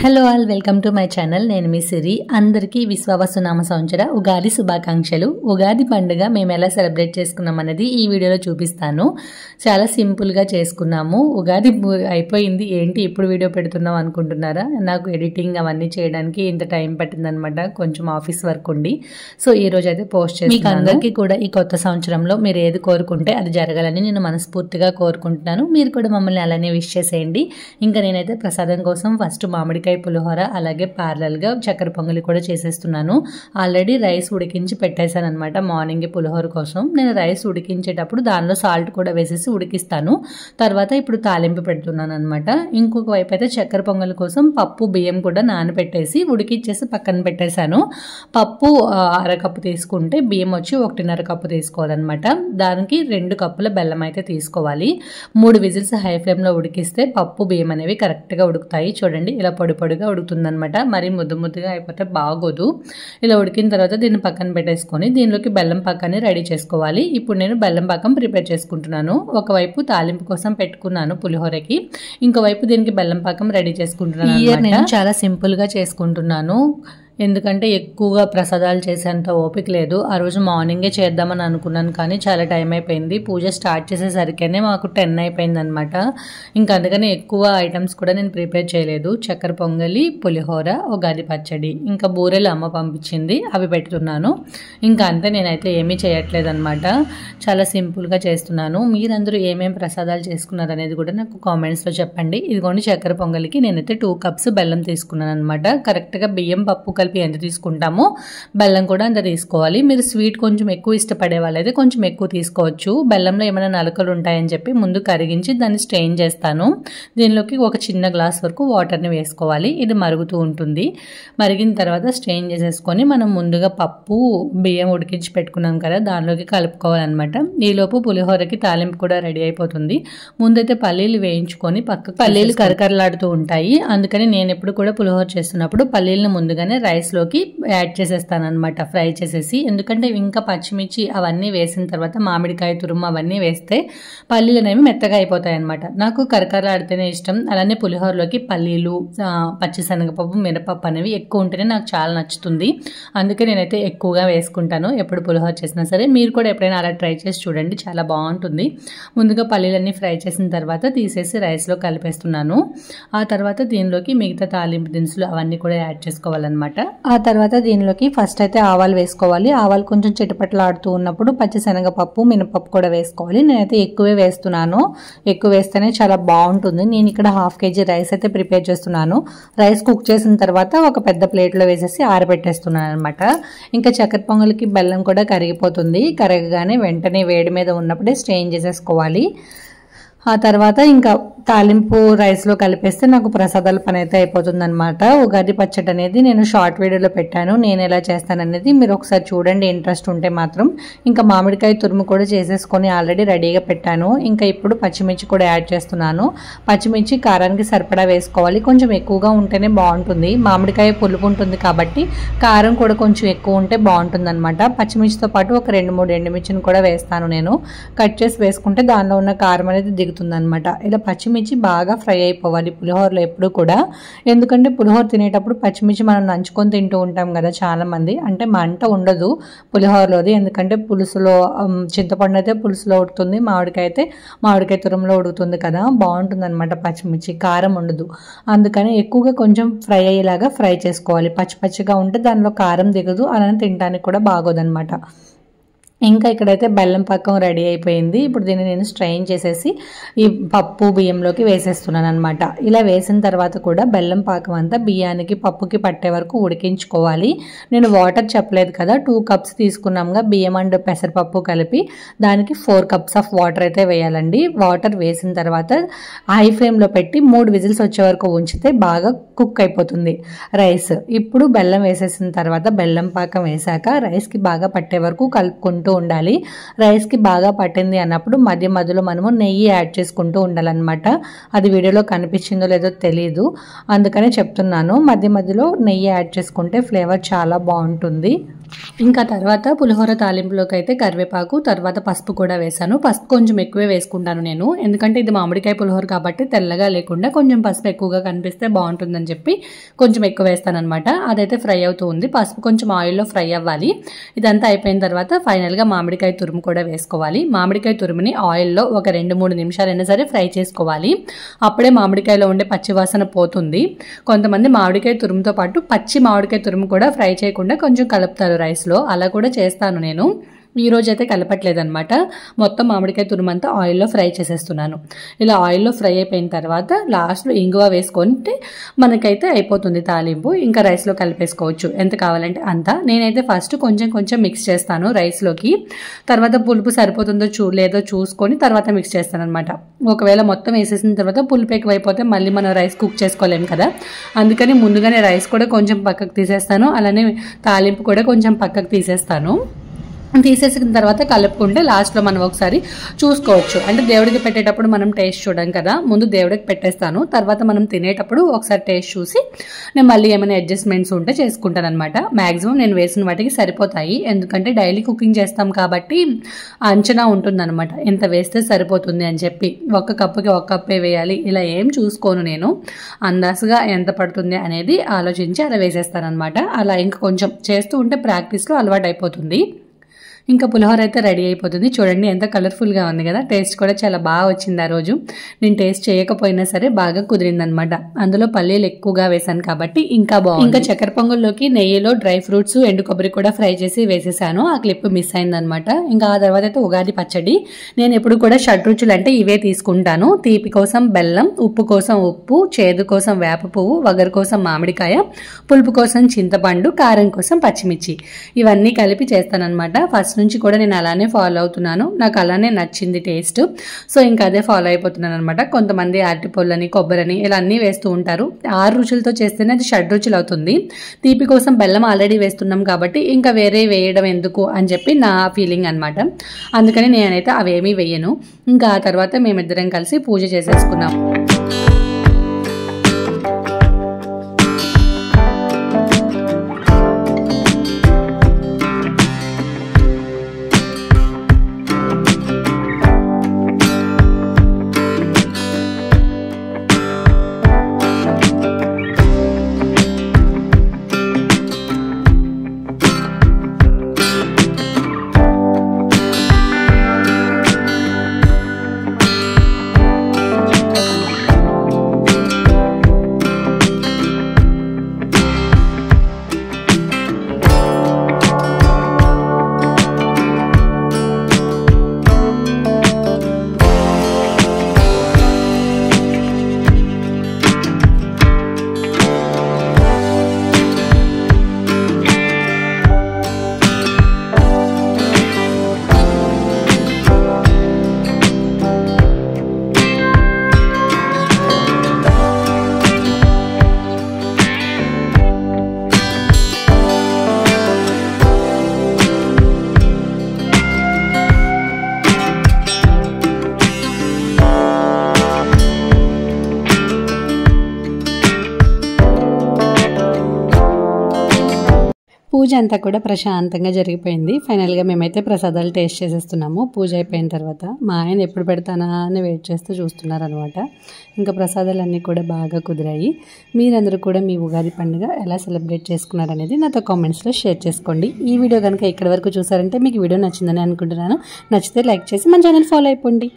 Hello all welcome to my channel. నేను మీ సిరి. అందరికీ విశ్వావసునామ సంవత్సర ఉగాది శుభాకాంక్షలు. ఉగాది పండుగ మేము ఎలా సెలబ్రేట్ చేసుకున్నాం అనేది ఈ వీడియోలో చూపిస్తాను. చాలా సింపుల్గా చేసుకున్నాము. ఉగాది అయిపోయింది, ఏంటి ఇప్పుడు వీడియో పెడుతున్నాం అనుకుంటున్నారా? నాకు ఎడిటింగ్ అవన్నీ చేయడానికి ఇంత టైం పట్టిందనమాట, కొంచెం ఆఫీస్ వర్క్ ఉండి. సో ఈ రోజు అయితే పోస్ట్ చేసి మీకు అందరికీ కూడా ఈ కొత్త సంవత్సరంలో మీరు ఏది కోరుకుంటే అది జరగాలని నేను మనస్ఫూర్తిగా కోరుకుంటున్నాను. మీరు కూడా మమ్మల్ని అలానే విష్ చేసేయండి. ఇంకా నేనైతే ప్రసాదం కోసం ఫస్ట్ మామిడికాయ పులిహోర అలాగే ప్యారలల్గా చక్కెర పొంగలి కూడా చేసేస్తున్నాను. ఆల్రెడీ రైస్ ఉడికించి పెట్టేశాను అనమాట మార్నింగ్ పులిహోర కోసం. నేను రైస్ ఉడికించేటప్పుడు దానిలో సాల్ట్ కూడా వేసేసి ఉడికిస్తాను. తర్వాత ఇప్పుడు తాలింపు పెడుతున్నాను అనమాట. ఇంకొక వైపు అయితే చక్కెర పొంగలి కోసం పప్పు బియ్యం కూడా నానబెట్టేసి ఉడికిచ్చేసి పక్కన పెట్టేశాను. పప్పు అరకప్పు తీసుకుంటే బియ్యం వచ్చి 1.5 కప్పు తీసుకోవాలన్నమాట. దానికి 2 కప్పుల బెల్లం అయితే తీసుకోవాలి. 3 విజిల్స్ హై ఫ్లేమ్లో ఉడికిస్తే పప్పు బియ్యం అనేవి కరెక్ట్గా ఉడుకుతాయి. చూడండి ఇలా పొడిగా ఉడుకుతుందనమాట. మరి ముద్దుగా అయిపోతే బాగోదు. ఇలా ఉడికిన తర్వాత దీన్ని పక్కన పెట్టేసుకొని దీనిలోకి బెల్లం పాకాన్ని రెడీ చేసుకోవాలి. ఇప్పుడు నేను బెల్లం పాకం ప్రిపేర్ చేసుకుంటున్నాను. ఒకవైపు తాలింపు కోసం పెట్టుకున్నాను పులిహోరకి, ఇంకోవైపు దీనికి బెల్లం పాకం రెడీ చేసుకుంటున్నాను. నేను చాలా సింపుల్గా చేసుకుంటున్నాను, ఎందుకంటే ఎక్కువగా ప్రసాదాలు చేసేంత ఓపిక లేదు. ఆ రోజు మార్నింగే చేద్దామని అనుకున్నాను, కానీ చాలా టైం అయిపోయింది. పూజ స్టార్ట్ చేసేసరికేనే మాకు 10 అయిపోయింది అనమాట. ఇంకా అందుకని ఎక్కువ ఐటమ్స్ కూడా నేను ప్రిపేర్ చేయలేదు. చక్కెర పొంగలి, పులిహోర, ఉగాది పచ్చడి, ఇంకా బూరెలు అమ్మ పంపించింది, అవి పెడుతున్నాను. ఇంకా అంతే, నేనైతే ఏమీ చేయట్లేదు అనమాట. చాలా సింపుల్గా చేస్తున్నాను. మీరందరూ ఏమేమి ప్రసాదాలు చేసుకున్నారు అనేది కూడా నాకు కామెంట్స్లో చెప్పండి. ఇదిగోండి చక్కెర పొంగలికి నేనైతే 2 కప్స్ బెల్లం తీసుకున్నాను అనమాట. కరెక్ట్గా బియ్యం పప్పు కలిపి ఎంత తీసుకుంటామో బెల్లం కూడా అంత తీసుకోవాలి. మీరు స్వీట్ కొంచెం ఎక్కువ ఇష్టపడే వాళ్ళైతే కొంచెం ఎక్కువ తీసుకోవచ్చు. బెల్లంలో ఏమైనా నలకలు ఉంటాయని చెప్పి ముందు కరిగించి దాన్ని స్ట్రెయిన్ చేస్తాను. దీనిలోకి ఒక చిన్న గ్లాస్ వరకు వాటర్ని వేసుకోవాలి. ఇది మరుగుతూ ఉంటుంది. మరిగిన తర్వాత స్ట్రెయిన్ చేసేసుకొని మనం ముందుగా పప్పు బియ్యం ఉడికించి పెట్టుకున్నాం కదా, దానిలోకి కలుపుకోవాలన్నమాట. ఈలోపు పులిహోరకి తాలింపు కూడా రెడీ అయిపోతుంది. ముందైతే పల్లీలు వేయించుకొని పక్కకు, పల్లీలు కరకరలాడుతూ ఉంటాయి, అందుకని నేను ఎప్పుడు కూడా పులిహోర చేస్తున్నప్పుడు పల్లీలను ముందుగానే రైస్లోకి యాడ్ చేసేస్తాను అనమాట, ఫ్రై చేసేసి. ఎందుకంటే ఇంకా పచ్చిమిర్చి అవన్నీ వేసిన తర్వాత మామిడికాయ తురుము అవన్నీ వేస్తే పల్లీలు అనేవి మెత్తగా అయిపోతాయి అనమాట. నాకు కరకరలాడితేనే ఇష్టం. అలానే పులిహోరలోకి పల్లీలు, పచ్చిశనగపప్పు, మినపప్పు అనేవి ఎక్కువ ఉంటేనే నాకు చాలా నచ్చుతుంది. అందుకే నేనైతే ఎక్కువగా వేసుకుంటాను ఎప్పుడు పులిహోర చేసినా సరే. మీరు కూడా ఎప్పుడైనా అలా ట్రై చేసి చూడండి, చాలా బాగుంటుంది. ముందుగా పల్లీలన్నీ ఫ్రై చేసిన తర్వాత తీసేసి రైస్లో కలిపేస్తున్నాను. ఆ తర్వాత దీనిలోకి మిగతా తాలింపు దినుసులు అవన్నీ కూడా యాడ్ చేసుకోవాలన్నమాట. ఆ తర్వాత దీనిలోకి ఫస్ట్ అయితే ఆవాలు వేసుకోవాలి. ఆవాలు కొంచెం చిటపటలాడుతూ ఉన్నప్పుడు పచ్చిశనగపప్పు, మినపప్పు కూడా వేసుకోవాలి. నేనైతే ఎక్కువే వేస్తున్నాను, ఎక్కువ వేస్తేనే చాలా బాగుంటుంది. నేను ఇక్కడ 1/2 kg రైస్ అయితే ప్రిపేర్ చేస్తున్నాను. రైస్ కుక్ చేసిన తర్వాత ఒక పెద్ద ప్లేట్లో వేసేసి ఆరబెట్టేస్తున్నాను అనమాట. ఇంకా చక్కెర పొంగలికి బెల్లం కూడా కరిగిపోతుంది. కరగగానే వెంటనే వేడి మీద ఉన్నప్పుడే స్ట్రెయిన్ చేసేసుకోవాలి. ఆ తర్వాత ఇంకా తాలింపు రైస్లో కలిపేస్తే నాకు ప్రసాదాల పని అయితే అయిపోతుంది అనమాట. ఉగాది పచ్చడి అనేది నేను షార్ట్ వీడియోలో పెట్టాను, నేను ఎలా చేస్తాననేది మీరు ఒకసారి చూడండి ఇంట్రెస్ట్ ఉంటే మాత్రం. ఇంకా మామిడికాయ తురుము కూడా చేసేసుకొని ఆల్రెడీ రెడీగా పెట్టాను. ఇంకా ఇప్పుడు పచ్చిమిర్చి కూడా యాడ్ చేస్తున్నాను. పచ్చిమిర్చి కారానికి సరిపడా వేసుకోవాలి, కొంచెం ఎక్కువగా ఉంటేనే బాగుంటుంది. మామిడికాయ పులుపు ఉంటుంది కాబట్టి కారం కూడా కొంచెం ఎక్కువ ఉంటే బాగుంటుంది అనమాట. పచ్చిమిర్చితో పాటు ఒక 2-3 ఎండుమిర్చిని కూడా వేస్తాను నేను. కట్ చేసి వేసుకుంటే దానిలో ఉన్న కారం అనేది దిగుతుంది అనమాట. ఇలా పచ్చిమిర్చి బాగా ఫ్రై అయిపోవాలి పులిహోరలో ఎప్పుడు కూడా. ఎందుకంటే పులిహోర తినేటప్పుడు పచ్చిమిర్చి మనం నంచుకొని తింటూ ఉంటాం కదా చాలా మంది, అంటే మంట ఉండదు పులిహోరలోది. ఎందుకంటే పులుసులో చింతపండు అయితే పులుసులో ఉడుకుతుంది, మామిడికాయ అయితే మామిడికాయ తురంలో ఉడుకుతుంది కదా, బాగుంటుంది అనమాట. పచ్చిమిర్చి కారం ఉండదు, అందుకని ఎక్కువగా కొంచెం ఫ్రై అయ్యేలాగా ఫ్రై చేసుకోవాలి. పచ్చిగా ఉంటే దానిలో కారం దిగదు, అలానే తినడానికి కూడా బాగోదన్నమాట. ఇంకా ఇక్కడైతే బెల్లం పాకం రెడీ అయిపోయింది. ఇప్పుడు దీన్ని నేను స్ట్రెయిన్ చేసేసి ఈ పప్పు బియ్యంలోకి వేసేస్తున్నాను అనమాట. ఇలా వేసిన తర్వాత కూడా బెల్లం పాకం అంతా బియ్యానికి పప్పుకి పట్టే వరకు ఉడికించుకోవాలి. నేను వాటర్ చెప్పలేదు కదా, 2 కప్స్ తీసుకున్నాముగా బియ్యం అండ్ పెసరపప్పు కలిపి, దానికి 4 కప్స్ ఆఫ్ వాటర్ అయితే వేయాలండి. వాటర్ వేసిన తర్వాత హై ఫ్లేమ్లో పెట్టి 3 విజిల్స్ వచ్చే వరకు ఉంచితే బాగా కుక్ అయిపోతుంది రైస్. ఇప్పుడు బెల్లం వేసేసిన తర్వాత బెల్లం పాకం వేసాక రైస్కి బాగా పట్టే వరకు కలుపుకుంటూ ఉండాలి. రైస్కి బాగా పట్టింది అన్నప్పుడు మధ్యలో మనము నెయ్యి యాడ్ చేసుకుంటూ ఉండాలన్నమాట. అది వీడియోలో కనిపించిందో లేదో తెలియదు, అందుకనే చెప్తున్నాను. మధ్యలో నెయ్యి యాడ్ చేసుకుంటే ఫ్లేవర్ చాలా బాగుంటుంది. ఇంకా తర్వాత పులిహోర తాలింపులోకి అయితే కరివేపాకు, తర్వాత పసుపు కూడా వేసాను. పసుపు కొంచెం ఎక్కువే వేసుకుంటాను నేను, ఎందుకంటే ఇది మామిడికాయ పులిహోర కాబట్టి తెల్లగా లేకుండా కొంచెం పసుపు ఎక్కువగా కనిపిస్తే బాగుంటుందని చెప్పి కొంచెం ఎక్కువ వేస్తాను అనమాట. అదైతే ఫ్రై అవుతూ ఉంది. పసుపు కొంచెం ఆయిల్లో ఫ్రై అవ్వాలి. ఇదంతా అయిపోయిన తర్వాత ఫైనల్గా మామిడికాయ తురుము కూడా వేసుకోవాలి. మామిడికాయ తురుముని ఆయిల్లో ఒక 2-3 నిమిషాలైనా సరే ఫ్రై చేసుకోవాలి. అప్పుడే మామిడికాయలో ఉండే పచ్చివాసన పోతుంది. కొంతమంది మామిడికాయ తురుముతో పాటు పచ్చి మామిడికాయ తురుము కూడా ఫ్రై చేయకుండా కొంచెం కలుపుతారు రైస్లో. అలా కూడా చేస్తాను నేను. ఈ రోజు అయితే కలపట్లేదనమాట. మొత్తం మామిడికాయ తురుమంతా ఆయిల్లో ఫ్రై చేసేస్తున్నాను. ఇలా ఆయిల్లో ఫ్రై అయిపోయిన తర్వాత లాస్ట్లో ఇంగువ వేసుకుంటే మనకైతే అయిపోతుంది తాలింపు. ఇంకా రైస్లో కలిపేసుకోవచ్చు ఎంత కావాలంటే అంత. నేనైతే ఫస్ట్ కొంచెం మిక్స్ చేస్తాను రైస్లోకి. తర్వాత పులుపు సరిపోతుందో లేదో చూసుకొని తర్వాత మిక్స్ చేస్తాను అనమాట. ఒకవేళ మొత్తం వేసేసిన తర్వాత పులుపు ఎక్కువైపోతే మళ్ళీ మనం రైస్ కుక్ చేసుకోలేము కదా. అందుకని ముందుగానే రైస్ కూడా కొంచెం పక్కకు తీసేస్తాను. అలానే తాలింపు కూడా కొంచెం పక్కకు తీసేస్తాను. తీసేసిన తర్వాత కలుపుకుంటే లాస్ట్లో మనం ఒకసారి చూసుకోవచ్చు. అంటే దేవుడికి పెట్టేటప్పుడు మనం టేస్ట్ చూడం కదా, ముందు దేవుడికి పెట్టేస్తాను. తర్వాత మనం తినేటప్పుడు ఒకసారి టేస్ట్ చూసి నేను మళ్ళీ ఏమైనా అడ్జస్ట్మెంట్స్ ఉంటే చేసుకుంటాను అనమాట. మ్యాక్సిమం నేను వేసిన వాటికి సరిపోతాయి, ఎందుకంటే డైలీ కుకింగ్ చేస్తాం కాబట్టి అంచనా ఉంటుందన్నమాట, ఎంత వేస్తే సరిపోతుంది అని చెప్పి. ఒక కప్పుకి ఒక కప్పే వేయాలి ఇలా ఏం చూసుకోను నేను. అందాసుగా ఎంత పడుతుంది అనేది ఆలోచించి అలా వేసేస్తాను అనమాట. అలా ఇంకా కొంచెం చేస్తూ ఉంటే ప్రాక్టీస్లో అలవాటు అయిపోతుంది. ఇంకా పులిహోర అయితే రెడీ అయిపోతుంది. చూడండి ఎంత కలర్ఫుల్గా ఉంది కదా. టేస్ట్ కూడా చాలా బాగా వచ్చింది. ఆ రోజు నేను టేస్ట్ చేయకపోయినా సరే బాగా కుదిరిందనమాట. అందులో పల్లీలు ఎక్కువగా వేసాను కాబట్టి ఇంకా బాగుంది. ఇంకా చక్కెర పొంగల్లోకి నెయ్యిలో డ్రై ఫ్రూట్స్, ఎండు కొబ్బరి కూడా ఫ్రై చేసి వేసేసాను. ఆ క్లిప్ మిస్ అయిందనమాట. ఇంకా ఆ తర్వాత అయితే ఉగాది పచ్చడి. నేను ఎప్పుడు కూడా షడ్రుచులు అంటే ఇవే తీసుకుంటాను. తీపి కోసం బెల్లం, ఉప్పు కోసం ఉప్పు, చేదు కోసం వేప పువ్వు, వగరు కోసం మామిడికాయ, పులుపు కోసం చింతపండు, కారం కోసం పచ్చిమిర్చి, ఇవన్నీ కలిపి చేస్తానన్నమాట. ఫస్ట్ నుంచి కూడా నేను అలానే ఫాలో అవుతున్నాను. నాకు అలానే నచ్చింది టేస్ట్. సో ఇంకా అదే ఫాలో అయిపోతున్నాను అనమాట. కొంతమంది అరటిపళ్ళని, కొబ్బరిని ఇలా అన్నీ వేస్తూ ఉంటారు. 6 రుచులతో చేస్తేనే అది షడ్రుచులు అవుతుంది. తీపి కోసం బెల్లం ఆల్రెడీ వేస్తున్నాం కాబట్టి ఇంకా వేరే వేయడం ఎందుకు అని చెప్పి నా ఫీలింగ్ అనమాట. అందుకని నేనైతే అవేమీ వేయను. ఇంకా ఆ తర్వాత మేమిద్దరం కలిసి పూజ చేసేసుకున్నాం. పూజ అంతా కూడా ప్రశాంతంగా జరిగిపోయింది. ఫైనల్గా మేమైతే ప్రసాదాలు టేస్ట్ చేసేస్తున్నాము. పూజ అయిపోయిన తర్వాత మా ఆయన ఎప్పుడు పెడతానా అని వెయిట్ చేస్తూ చూస్తున్నారనమాట. ఇంకా ప్రసాదాలన్నీ కూడా బాగా కుదిరాయి. మీరందరూ కూడా మీ ఉగాది పండుగ ఎలా సెలబ్రేట్ చేసుకున్నారనేది నాతో కామెంట్స్లో షేర్ చేసుకోండి. ఈ వీడియో కనుక ఇక్కడి వరకు చూసారంటే మీకు వీడియో నచ్చిందని అనుకుంటున్నాను. నచ్చితే లైక్ చేసి మన ఛానల్ ఫాలో అయిపోండి.